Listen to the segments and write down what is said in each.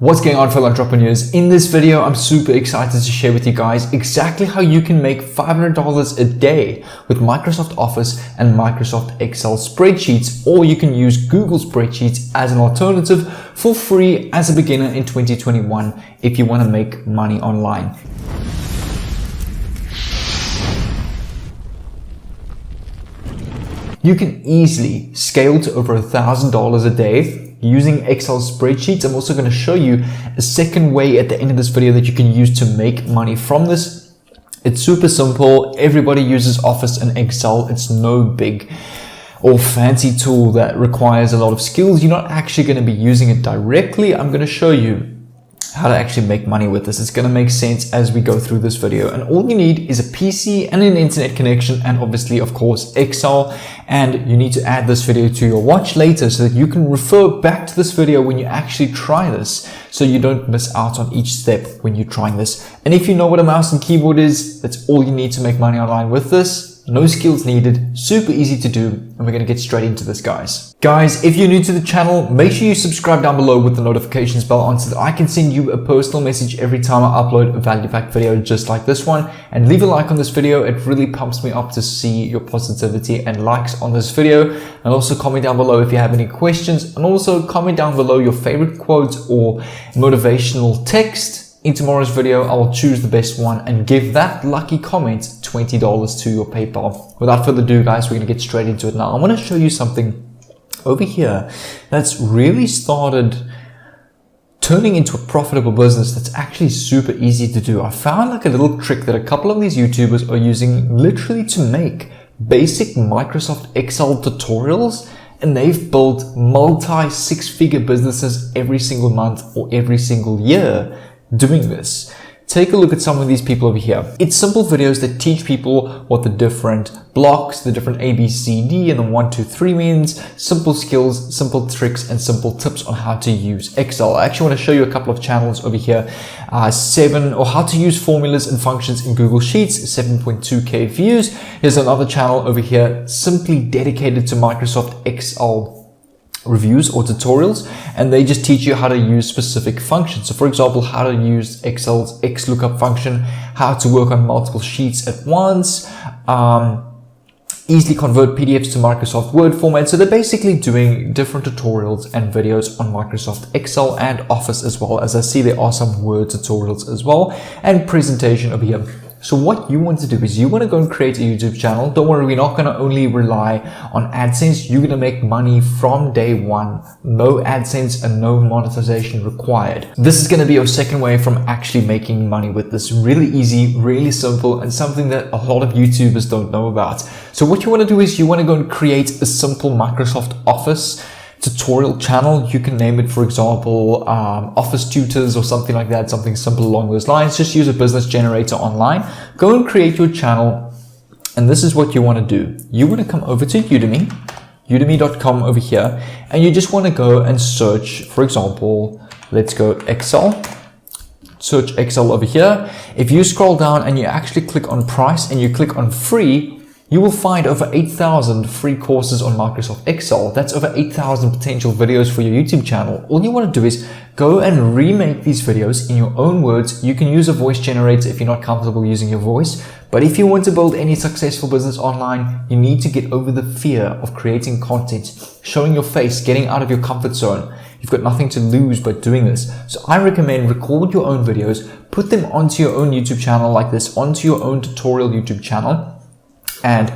What's going on, fellow entrepreneurs? In this video, I'm super excited to share with you guys exactly how you can make $500 a day with Microsoft Office and Microsoft Excel spreadsheets, or you can use Google Spreadsheets as an alternative for free as a beginner in 2021 if you want to make money online. You can easily scale to over $1,000 a day using Excel spreadsheets. I'm also going to show you a second way at the end of this video that you can use to make money from this. It's super simple. Everybody uses Office and Excel. It's no big or fancy tool that requires a lot of skills. You're not actually going to be using it directly. I'm going to show you how to actually make money with this. It's going to make sense as we go through this video. And all you need is a PC and an internet connection, and obviously, of course, Excel. And you need to add this video to your watch later so that you can refer back to this video when you actually try this, so you don't miss out on each step when you're trying this. And if you know what a mouse and keyboard is, that's all you need to make money online with this. No skills needed, super easy to do, and we're going to get straight into this, guys. Guys, if you're new to the channel, make sure you subscribe down below with the notifications bell on so that I can send you a personal message every time I upload a value-packed video just like this one. And leave a like on this video. It really pumps me up to see your positivity and likes on this video. And also comment down below if you have any questions, and also comment down below your favorite quotes or motivational text. In tomorrow's video, I will choose the best one and give that lucky comment $20 to your PayPal. Without further ado, guys, we're going to get straight into it now. I want to show you something over here that's really started turning into a profitable business that's actually super easy to do. I found like a little trick that a couple of these YouTubers are using literally to make basic Microsoft Excel tutorials, and they've built multi-six-figure businesses every single month or every single year doing this. Take a look at some of these people over here. It's simple videos that teach people what the different blocks, the different A, B, C, D, and the 1, 2, 3 means, simple skills, simple tricks, and simple tips on how to use Excel. I actually want to show you a couple of channels over here. Or how to use formulas and functions in Google Sheets, 7.2K views. Here's another channel over here, simply dedicated to Microsoft Excel reviews or tutorials, and they just teach you how to use specific functions. So for example, how to use Excel's XLOOKUP function, how to work on multiple sheets at once, easily convert PDFs to Microsoft Word format. So they're basically doing different tutorials and videos on Microsoft Excel and Office, as well as I see there are some Word tutorials as well, and presentation over here. So what you want to do is you want to go and create a YouTube channel. Don't worry, we're not going to only rely on AdSense. You're going to make money from day one. No AdSense and no monetization required. This is going to be your second way from actually making money with this. Really easy, really simple, and something that a lot of YouTubers don't know about. So what you want to do is you want to go and create a simple Microsoft Office tutorial channel. You can name it, for example, Office Tutors or something like that, something simple along those lines. Just use a business generator online. Go and create your channel. And this is what you want to do. You want to come over to Udemy, udemy.com over here, and you just want to go and search, for example, let's go Excel. Search Excel over here. If you scroll down and you actually click on price and you click on free, you will find over 8,000 free courses on Microsoft Excel. That's over 8,000 potential videos for your YouTube channel. All you want to do is go and remake these videos in your own words. You can use a voice generator if you're not comfortable using your voice. But if you want to build any successful business online, you need to get over the fear of creating content, showing your face, getting out of your comfort zone. You've got nothing to lose by doing this. So I recommend record your own videos, put them onto your own YouTube channel like this, onto your own tutorial YouTube channel. And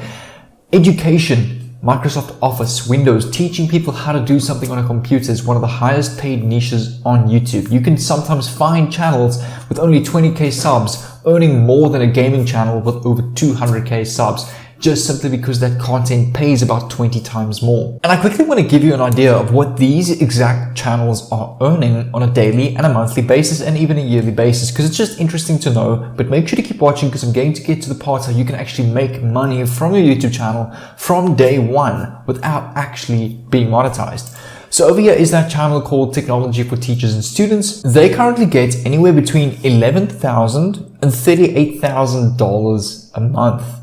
education, Microsoft Office, Windows, teaching people how to do something on a computer is one of the highest paid niches on YouTube. You can sometimes find channels with only 20K subs earning more than a gaming channel with over 200K subs, just simply because that content pays about 20 times more. And I quickly want to give you an idea of what these exact channels are earning on a daily and a monthly basis, and even a yearly basis, because it's just interesting to know. But make sure to keep watching, because I'm going to get to the part how you can actually make money from your YouTube channel from day one without actually being monetized. So over here is that channel called Technology for Teachers and Students. They currently get anywhere between $11,000 and $38,000 a month.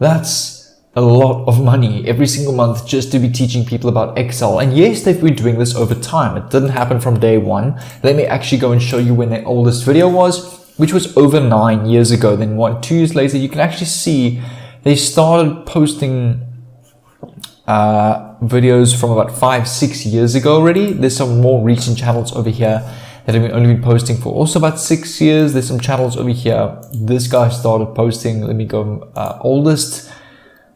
That's a lot of money every single month just to be teaching people about Excel. And yes, they've been doing this over time. It didn't happen from day one. Let me actually go and show you when their oldest video was, which was over 9 years ago. Then 2 years later, you can actually see they started posting videos from about 5-6 years ago already. There's some more recent channels over here that have only been posting for also about 6 years. There's some channels over here. This guy started posting, let me go, oldest,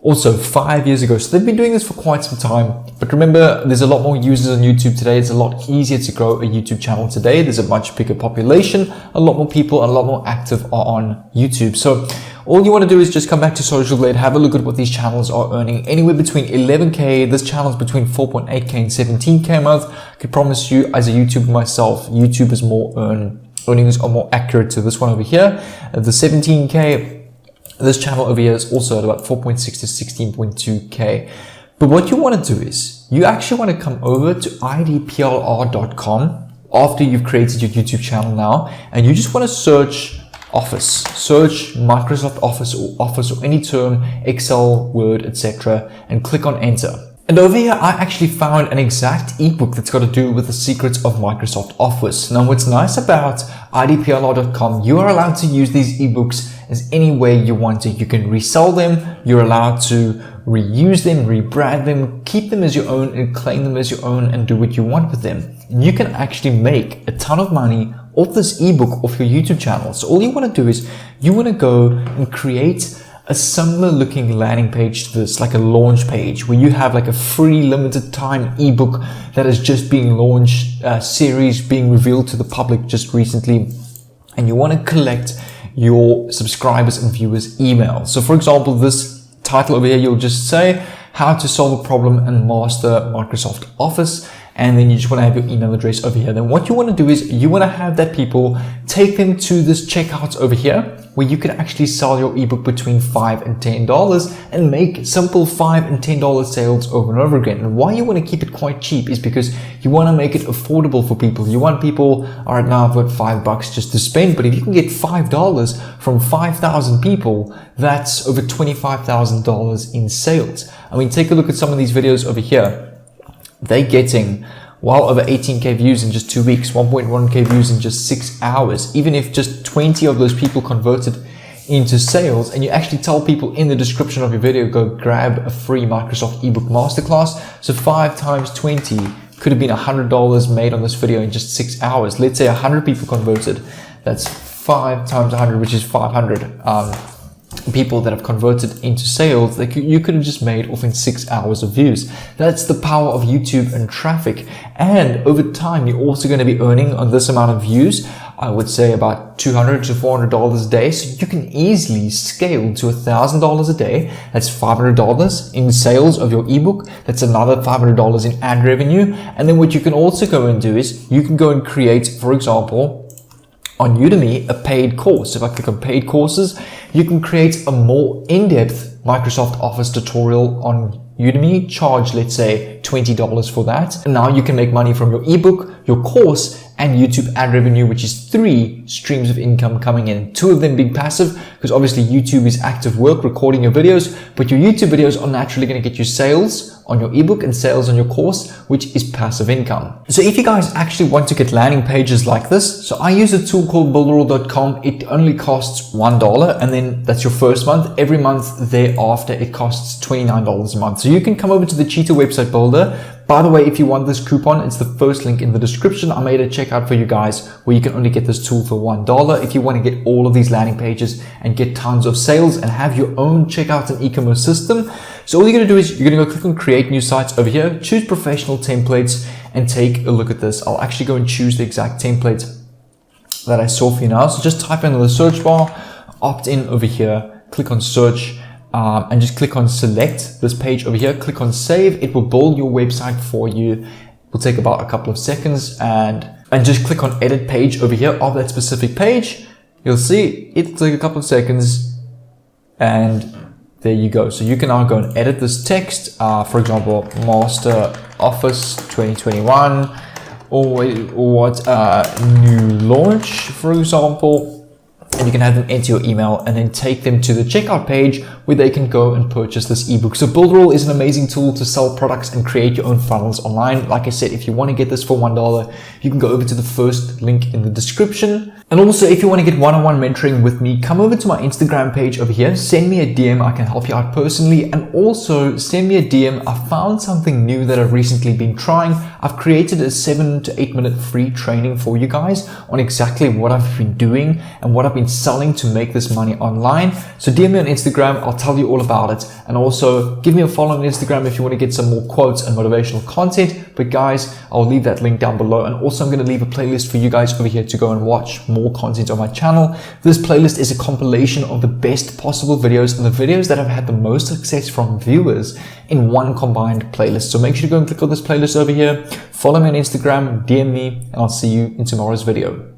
also 5 years ago. So they've been doing this for quite some time. But remember, there's a lot more users on YouTube today. It's a lot easier to grow a YouTube channel today. There's a much bigger population, a lot more people, a lot more active are on YouTube. So all you want to do is just come back to Social Blade, have a look at what these channels are earning. Anywhere between 11K, this channel is between 4.8K and 17K a month. I can promise you, as a YouTuber myself, YouTube is more earnings are more accurate to this one over here. The 17K, this channel over here is also at about 4.6 to 16.2K. But what you want to do is you actually want to come over to idplr.com after you've created your YouTube channel now, and you just want to search Office, search Microsoft Office or any term, Excel, Word, etc., and click on enter. And over here, I actually found an exact ebook that's got to do with the secrets of Microsoft Office. Now, what's nice about idplr.com, you are allowed to use these ebooks as any way you want to. You can resell them, you're allowed to reuse them, rebrand them, keep them as your own and claim them as your own and do what you want with them. And you can actually make a ton of money off this ebook off your YouTube channel. So all you want to do is you want to go and create a similar looking landing page to this, like a launch page where you have like a free limited time ebook that is just being launched, series being revealed to the public just recently, and you want to collect your subscribers and viewers' emails. So for example, this title over here, you'll just say how to solve a problem and master Microsoft Office. And then you just want to have your email address over here. Then what you want to do is you want to have that people take them to this checkout over here where you can actually sell your ebook between $5 and $10 and make simple $5 and $10 sales over and over again. And why you want to keep it quite cheap is because you want to make it affordable for people. You want people, all right, now I've got $5 just to spend, but if you can get $5 from 5,000 people, that's over $25,000 in sales. I mean, take a look at some of these videos over here. They're getting well over 18K views in just 2 weeks, 1.1K views in just 6 hours. Even if just 20 of those people converted into sales, and you actually tell people in the description of your video, go grab a free Microsoft ebook masterclass. So 5 times 20 could have been $100 made on this video in just 6 hours. Let's say 100 people converted. That's 5 times 100, which is 500. People that have converted into sales that you could have just made off in 6 hours of views. That's the power of YouTube and traffic. And over time, you're also going to be earning on this amount of views. I would say about $200 to $400 a day. So you can easily scale to $1,000 a day. That's $500 in sales of your ebook. That's another $500 in ad revenue. And then what you can also go and do is you can go and create, for example, on Udemy, a paid course. If I click on paid courses, you can create a more in-depth Microsoft Office tutorial on Udemy, charge, let's say, $20 for that. And now you can make money from your ebook, your course, and YouTube ad revenue, which is 3 streams of income coming in. 2 of them being passive, because obviously YouTube is active work, recording your videos, but your YouTube videos are naturally going to get you sales on your ebook and sales on your course, which is passive income. So if you guys actually want to get landing pages like this, so I use a tool called builderall.com. It only costs $1, and then that's your first month. Every month thereafter, it costs $29 a month. So you can come over to the Cheetah website builder. By the way, if you want this coupon, it's the first link in the description. I made a checkout for you guys where you can only get this tool for $1. If you want to get all of these landing pages and get tons of sales and have your own checkout and e-commerce system. So all you're going to do is you're going to go click on create new sites over here, choose professional templates, and take a look at this. I'll actually go and choose the exact template that I saw for you now. So just type in the search bar, opt in over here, click on search, and just click on select this page over here, click on save. It will build your website for you. It will take about a couple of seconds, and just click on edit page over here of that specific page. You'll see it'll take a couple of seconds, and there you go. So you can now go and edit this text, for example, Master Office 2021, or what new launch, for example. and you can have them enter your email and then take them to the checkout page where they can go and purchase this ebook. So Buildroll is an amazing tool to sell products and create your own funnels online. Like I said, if you want to get this for $1, you can go over to the first link in the description. And also, if you want to get one-on-one mentoring with me, come over to my Instagram page over here, send me a DM, I can help you out personally, and also send me a DM. I found something new that I've recently been trying. I've created a 7 to 8 minute free training for you guys on exactly what I've been doing and what I've been selling to make this money online. So DM me on Instagram, I'll tell you all about it. And also give me a follow on Instagram if you want to get some more quotes and motivational content. But guys, I'll leave that link down below. And also I'm going to leave a playlist for you guys over here to go and watch more content on my channel. This playlist is a compilation of the best possible videos and the videos that have had the most success from viewers in one combined playlist. So make sure to go and click on this playlist over here. Follow me on Instagram, DM me, and I'll see you in tomorrow's video.